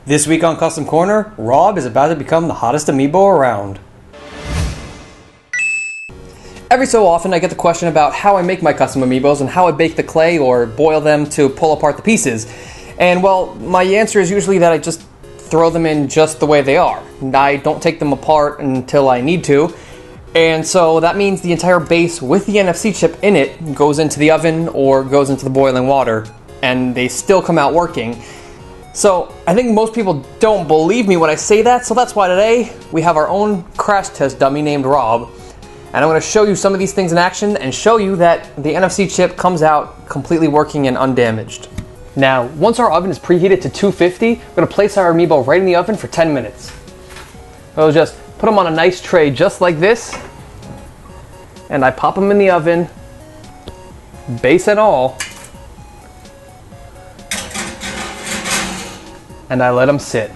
This week on Custom Corner, Rob is about to become the hottest amiibo around. Every so often I get the question about how I make my custom amiibos and how I bake the clay or boil them to pull apart the pieces. And well, my answer is usually that I just throw them in just the way they are. I don't take them apart until I need to. And so that means the entire base with the NFC chip in it goes into the oven or goes into the boiling water, and they still come out working. So I think most people don't believe me when I say that, so that's why today we have our own crash test dummy named Rob. And I'm going to show you some of these things in action and show you that the NFC chip comes out completely working and undamaged. Now, once our oven is preheated to 250, we're going to place our amiibo right in the oven for 10 minutes. So just put them on a nice tray just like this, and I pop them in the oven, base and all, and I let them sit.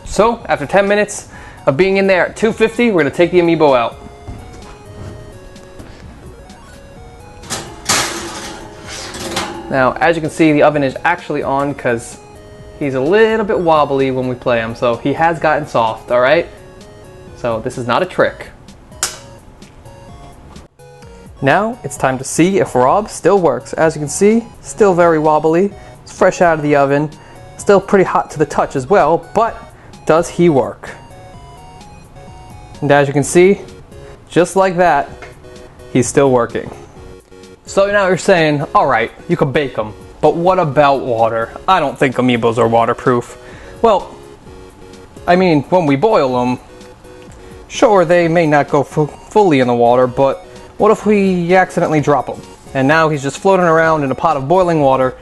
So, after 10 minutes of being in there at 250, we're going to take the amiibo out. Now, as you can see, the oven is actually on because he's a little bit wobbly when we play him, so he has gotten soft, alright? So this is not a trick. Now, it's time to see if Rob still works. As you can see, still very wobbly. It's fresh out of the oven. Still pretty hot to the touch as well, but does he work? And as you can see, just like that, he's still working. So now you're saying, alright, you could bake them, but what about water? I don't think amiibos are waterproof. Well, I mean, when we boil them, sure, they may not go fully in the water, but what if we accidentally drop them? And now he's just floating around in a pot of boiling water.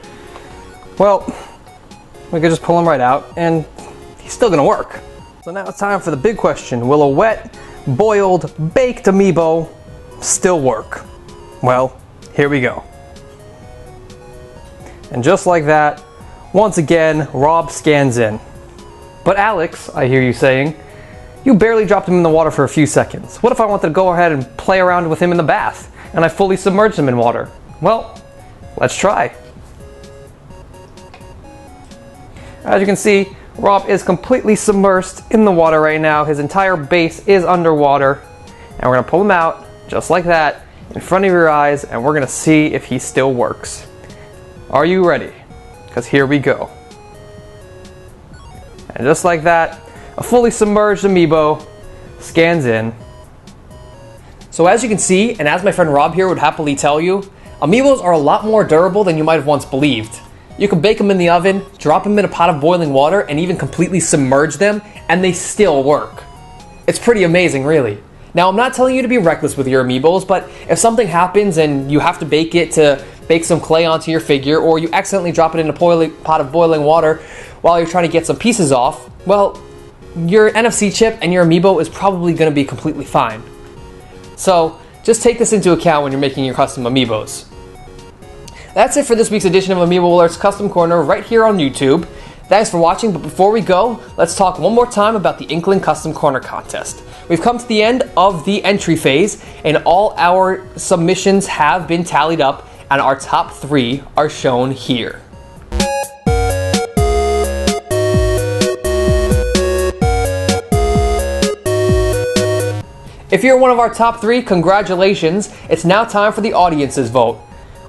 Well, we could just pull him right out, and he's still gonna work. So now it's time for the big question. Will a wet, boiled, baked amiibo still work? Well, here we go. And just like that, once again, Rob scans in. But Alex, I hear you saying, you barely dropped him in the water for a few seconds. What if I wanted to go ahead and play around with him in the bath, and I fully submerged him in water? Well, let's try. As you can see, Rob is completely submersed in the water right now. His entire base is underwater. And we're gonna pull him out, just like that, in front of your eyes, and we're gonna see if he still works. Are you ready? Because here we go. And just like that, a fully submerged amiibo scans in. So as you can see, and as my friend Rob here would happily tell you, amiibos are a lot more durable than you might have once believed. You can bake them in the oven, drop them in a pot of boiling water, and even completely submerge them, and they still work. It's pretty amazing, really. Now, I'm not telling you to be reckless with your amiibos, but if something happens and you have to bake it to bake some clay onto your figure, or you accidentally drop it in a pot of boiling water while you're trying to get some pieces off, well, your NFC chip and your amiibo is probably going to be completely fine. So, just take this into account when you're making your custom amiibos. That's it for this week's edition of Amiibo Alerts Custom Corner right here on YouTube. Thanks for watching, but before we go, let's talk one more time about the Inkling Custom Corner contest. We've come to the end of the entry phase, and all our submissions have been tallied up, and our top 3 are shown here. If you're one of our top 3, congratulations. It's now time for the audience's vote.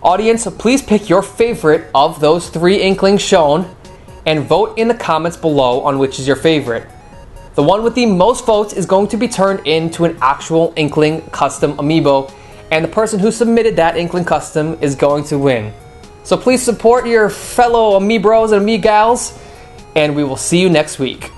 Audience, please pick your favorite of those 3 Inklings shown and vote in the comments below on which is your favorite. The one with the most votes is going to be turned into an actual Inkling custom amiibo, and the person who submitted that Inkling custom is going to win. So please support your fellow amiibros and amigals, and we will see you next week.